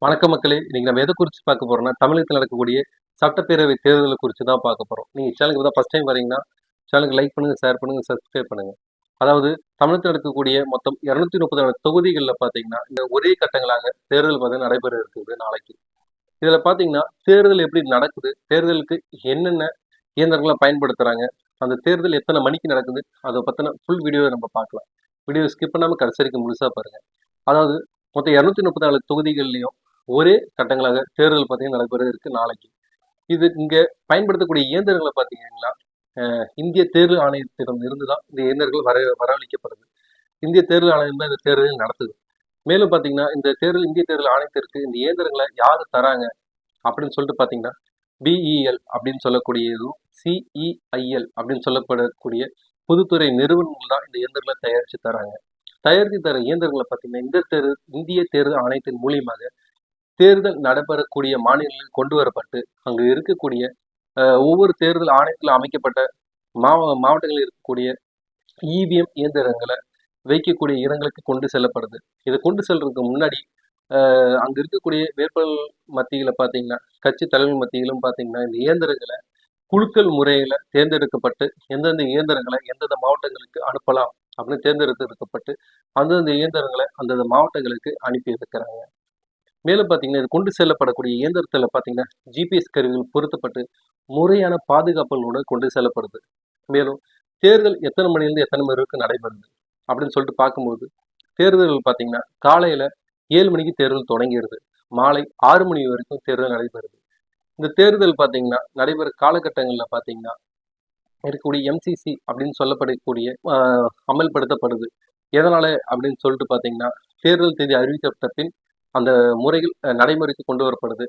வணக்கம் மக்களே! இன்னைக்கு நம்ம எத குறிச்சு பார்க்க போறோம்னா, தமிழகத்துல நடக்கக்கூடிய சட்டப்பேரவை தேர்தல குறிச்சு தான் பார்க்க போறோம். நீங்க சேனலுக்கு இப்ப தான் ஃபர்ஸ்ட் டைம் வரீங்கன்னா, சேனலுக்கு லைக் பண்ணுங்க, ஷேர் பண்ணுங்க, சப்ஸ்கிரைப் பண்ணுங்க. அதாவது தமிழகத்துல நடக்கக்கூடிய மொத்தம் 234 தொகுதிகள்ல பார்த்தீங்கன்னா, இந்த ஒரே கட்டங்களாக தேர்தல் நடைபெற இருக்குது நாளைக்கு. இதுல பார்த்தீங்கன்னா, தேர்தல் எப்படி நடக்குது? தேர்தலுக்கு என்னென்ன இயந்திரங்கள பயன்படுத்துறாங்க? அந்த தேர்தல் எத்தன மணிக்கு நடக்குது? அத பத்தின ஃபுல் வீடியோவ நம்ம பார்க்கலாம். வீடியோ ஸ்கிப் பண்ணாம கடைசி வரைக்கும் முழுசா பாருங்க. அதாவது மொத்தம் 234 தொகுதிகள்லயும் ஒரே கட்டங்களாக தேர்தல் பார்த்தீங்கன்னா நடைபெற இருக்கு நாளைக்கு. இது இங்க பயன்படுத்தக்கூடிய இயந்திரங்கள பார்த்தீங்கன்னா, இந்திய தேர்தல் ஆணையத்திடம் இருந்து தான் இந்த இயந்திரங்கள் வரவழைக்கப்படுது. இந்திய தேர்தல் ஆணையம் தான் இந்த தேர்தலை நடத்துது. மேலும் பார்த்தீங்கன்னா, இந்த தேர்தல் இந்திய தேர்தல் ஆணையத்திற்கு இந்த இயந்திரங்கள யாரு தராங்க அப்படின்னு சொல்லிட்டு பார்த்தீங்கன்னா, பிஇஎல் அப்படின்னு சொல்லக்கூடியதும், சிஇஐஎல் அப்படின்னு சொல்லப்படக்கூடிய பொதுத்துறை நிறுவனங்கள் தான் இந்த இயந்திரங்கள தயாரிச்சு தராங்க. தயாரித்து தர இயந்திரங்கள பார்த்தீங்கன்னா, இந்திய தேர்தல் ஆணையத்தின் மூலியமாக தேர்தல் நடைபெறக்கூடிய மாநிலங்களில் கொண்டு வரப்பட்டு, அங்கு இருக்கக்கூடிய ஒவ்வொரு தேர்தல் ஆணையத்தில் அமைக்கப்பட்ட மாவட்டங்களில் இருக்கக்கூடிய இவிஎம் இயந்திரங்கள வைக்கக்கூடிய இடங்களுக்கு கொண்டு செல்லப்படுது. இத கொண்டு செல்றதுக்கு முன்னாடி, அங்க இருக்கக்கூடிய வேட்பாளர்கள் மத்தியில பார்த்தீங்கன்னா, கட்சி தலைவர்கள் மத்தியிலும் பார்த்தீங்கன்னா, இந்த இயந்திரங்கள குலுக்கல் முறையில தேர்ந்தெடுக்கப்பட்டு, எந்தெந்த இயந்திரங்கள எந்தெந்த மாவட்டங்களுக்கு அனுப்பலாம் அப்படின்னு தேர்ந்தெடுக்கப்பட்டு, அந்தந்த இயந்திரங்கள அந்தந்த மாவட்டங்களுக்கு அனுப்பி வைக்கிறாங்க. மேலும் பார்த்தீங்கன்னா, இது கொண்டு செல்லப்படக்கூடிய இயந்திரத்துல பார்த்தீங்கன்னா, ஜிபிஎஸ் கருவிகள் பொருத்தப்பட்டு, முறையான பாதுகாப்புகளோட கொண்டு செல்லப்படுது. மேலும் தேர்தல் எத்தனை மணிலேருந்து எத்தனை மணி வரைக்கும் நடைபெறுது அப்படின்னு சொல்லிட்டு பார்க்கும்போது, தேர்தல்கள் பார்த்தீங்கன்னா, காலையில 7 மணிக்கு தேர்தல் தொடங்கிருது. மாலை 6 மணி வரைக்கும் தேர்தல் நடைபெறுது. இந்த தேர்தல் பார்த்தீங்கன்னா, நடைபெற காலகட்டங்கள்ல பார்த்தீங்கன்னா, இருக்கக்கூடிய எம்சிசி அப்படின்னு சொல்லப்படக்கூடிய அமல்படுத்தப்படுது. எதனால அப்படின்னு சொல்லிட்டு பார்த்தீங்கன்னா, தேர்தல் தேதி அறிவிக்கப்பட்ட பின் அந்த முறைகள் நடைமுறைக்கு கொண்டு வரப்படுது.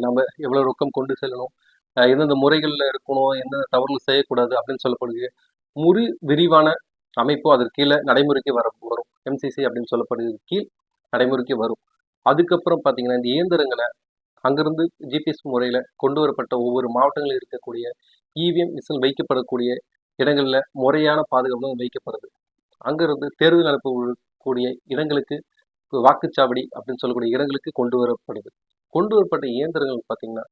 நம்ம எவ்வளவு ரொக்கம் கொண்டு செல்லணும், எந்தெந்த முறைகள்ல இருக்கணும், எந்தெந்த தவறுகள் செய்யக்கூடாது அப்படின்னு சொல்லக்கூடிய விரிவான அமைப்பு அதற்கு கீழே நடைமுறைக்கு வரும். எம்சிசி அப்படின்னு சொல்லப்படுகிறது கீழ் நடைமுறைக்கு வரும். அதுக்கப்புறம் பார்த்தீங்கன்னா, இந்த இயந்திரங்கள அங்கிருந்து ஜிபிஎஸ் முறையில கொண்டு வரப்பட்ட ஒவ்வொரு மாவட்டங்களில் இருக்கக்கூடிய இவிஎம் மிஷின் வைக்கப்படக்கூடிய இடங்கள்ல முறையான பாதுகாப்பும் வைக்கப்படுது. அங்கிருந்து தேர்தல் நடக்கக்கூடிய இடங்களுக்கு வாக்குச்சாவடி அப்படின்னு சொல்லக்கூடிய இடங்களுக்கு கொண்டு வரப்படுது. கொண்டு வரப்பட்ட இயந்திரங்கள் பார்த்தீங்கன்னா,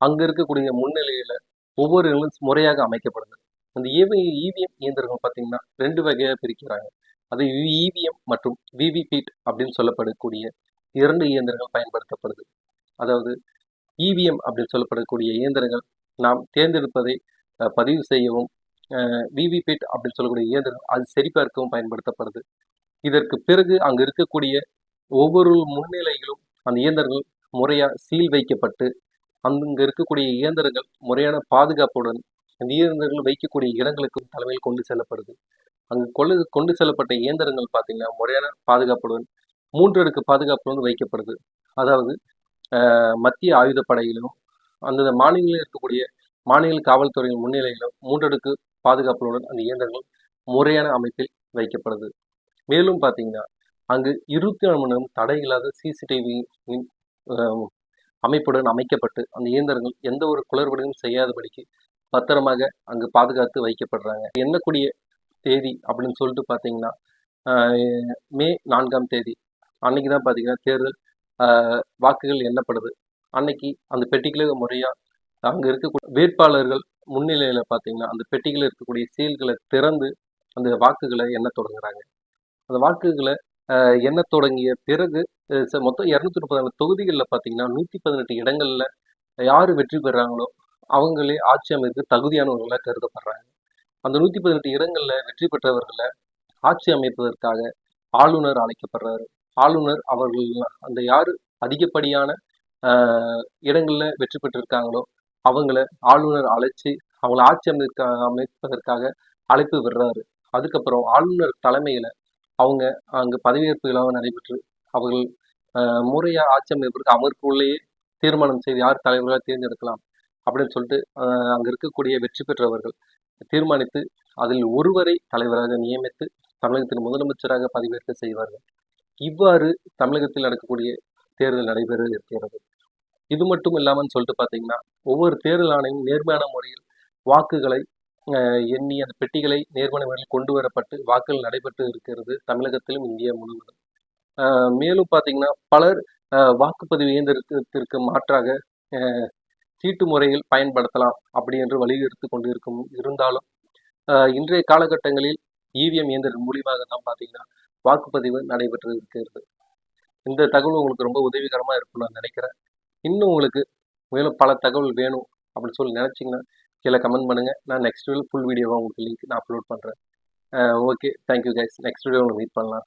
அங்க இருக்கக்கூடிய முன்னிலையில ஒவ்வொரு இடங்களும் முறையாக அமைக்கப்படுது. அந்த இவிஎம் இயந்திரங்கள் பார்த்தீங்கன்னா 2 வகையா பிரிக்கிறாங்க. அது இவிஎம் மற்றும் விவிபேட் அப்படின்னு சொல்லப்படக்கூடிய 2 இயந்திரங்கள் பயன்படுத்தப்படுது. அதாவது இவிஎம் அப்படின்னு சொல்லப்படக்கூடிய இயந்திரங்கள் நாம் தேர்ந்தெடுப்பதை பதிவு செய்யவும், விவிபேட் அப்படின்னு சொல்லக்கூடிய இயந்திரம் அது சரிபார்க்கவும் பயன்படுத்தப்படுது. இதற்கு பிறகு அங்கு இருக்கக்கூடிய ஒவ்வொரு முன்னிலையிலும் அந்த இயந்திரங்கள் முறையா சீல் வைக்கப்பட்டு, அங்க இருக்கக்கூடிய இயந்திரங்கள் முறையான பாதுகாப்புடன் அந்த இயந்திரங்கள் வைக்கக்கூடிய இடங்களுக்கு தலைமையில் கொண்டு செல்லப்படுது. அங்கு கொண்டு செல்லப்பட்ட இயந்திரங்கள் பார்த்தீங்கன்னா, முறையான பாதுகாப்புடன் 3 அடுக்கு பாதுகாப்புடன் வைக்கப்படுது. அதாவது மத்திய ஆயுதப்படையிலும், அந்தந்த மாநிலங்களில் இருக்கக்கூடிய மாநில காவல்துறையின் முன்னிலையிலும் 3 அடுக்கு பாதுகாப்புடன் அந்த இயந்திரங்கள் முறையான அமைப்பில் வைக்கப்படுது. மேலும் பார்த்தீங்கன்னா, அங்கு 24 மணி நேரம் தடையில்லாத சிசிடிவி அமைப்புடன் அமைக்கப்பட்டு, அந்த இயந்திரங்கள் எந்த ஒரு குளறுபடியும் செய்யாதபடிக்கு பத்திரமாக அங்கு பாதுகாத்து வைக்கப்படுறாங்க. எண்ணக்கூடிய தேதி அப்படின்னு சொல்லிட்டு பார்த்தீங்கன்னா, மே 4ஆம் தேதி அன்னைக்கு தான் பார்த்தீங்கன்னா தேர்தல் வாக்குகள் எண்ணப்படுது. அன்னைக்கு அந்த பெட்டிகளை முறையா அங்க இருக்கக்கூடிய வேட்பாளர்கள் முன்னிலையில பார்த்தீங்கன்னா, அந்த பெட்டிகளில் இருக்கக்கூடிய சீல்களை திறந்து அந்த வாக்குகளை எண்ணத் தொடங்குறாங்க. அந்த வாக்குகளை எண்ணத் தொடங்கிய பிறகு மொத்தம் 234 தொகுதிகளில் பார்த்தீங்கன்னா 118 இடங்கள்ல யாரு வெற்றி பெறாங்களோ அவங்களே ஆட்சி அமைக்க தகுதியானவர்களா கருதப்படுறாங்க. அந்த 118 இடங்கள்ல வெற்றி பெற்றவர்களை ஆட்சி அமைப்பதற்காக ஆளுநர் அழைக்கப்படுறாரு. ஆளுநர் அவர்கள் அந்த யாரு அதிகப்படியான இடங்கள்ல வெற்றி பெற்றிருக்காங்களோ அவங்கள ஆளுநர் அழைச்சி அவங்கள ஆட்சி அமைப்பதற்காக அழைப்பு விடுறாரு. அதுக்கப்புறம் ஆளுநர் தலைமையில அவங்க அங்கு பதவியேற்பு விழாவை நடைபெற்று அவர்கள் முறையா ஆட்சி அமைப்பதற்கு அமர்வுக்குள்ளேயே தீர்மானம் செய்து யார் தலைவர்களாக தேர்ந்தெடுக்கலாம் அப்படின்னு சொல்லிட்டு அங்க இருக்கக்கூடிய வெற்றி பெற்றவர்கள் தீர்மானித்து அதில் ஒருவரை தலைவராக நியமித்து தமிழகத்தின் முதலமைச்சராக பதவியேற்க செய்வார்கள். இவ்வாறு தமிழகத்தில் நடக்கக்கூடிய தேர்தல் நடைபெற இருக்கிறது. இது மட்டும் இல்லாமல் சொல்லிட்டு பார்த்தீங்கன்னா, ஒவ்வொரு தேர்தல் ஆணையம் நேர்மையான முறையில் வாக்குகளை எண்ணி அந்த பெட்டிகளை நேர்மையான முறையில் கொண்டு வரப்பட்டு வாக்குகள் நடைபெற்று இருக்கிறது தமிழகத்திலும் இந்தியா முழுவதும். மேலும் பார்த்தீங்கன்னா, பலர் வாக்குப்பதிவு இயந்திரத்திற்கு மாற்றாக அ சீட்டு முறையில் பயன்படுத்தலாம் அப்படி என்று வலியுறுத்திக் கொண்டு இருந்தாலும், இன்றைய காலகட்டங்களில் இவிஎம் இயந்திரம் மூலியமாக தான் பார்த்தீங்கன்னா, வாக்குப்பதிவு நடைபெற்று இருக்கிறது. இந்த தகவல் உங்களுக்கு ரொம்ப உதவிகரமா இருக்கும்னு நான் நினைக்கிறேன். இன்னும் உங்களுக்கு மேலும் பல தகவல் வேணும் அப்படின்னு சொல்லி நினைச்சீங்கன்னா, கீழ கமெண்ட் பண்ணுங்க. நான் நெக்ஸ்ட் ஃபுல் வீடியோவா உங்களுக்கு லிங்க் நான் அப்லோட் பண்றேன். Okay. Thank you guys. Next வீடியோல மீட் பண்ணலாம்.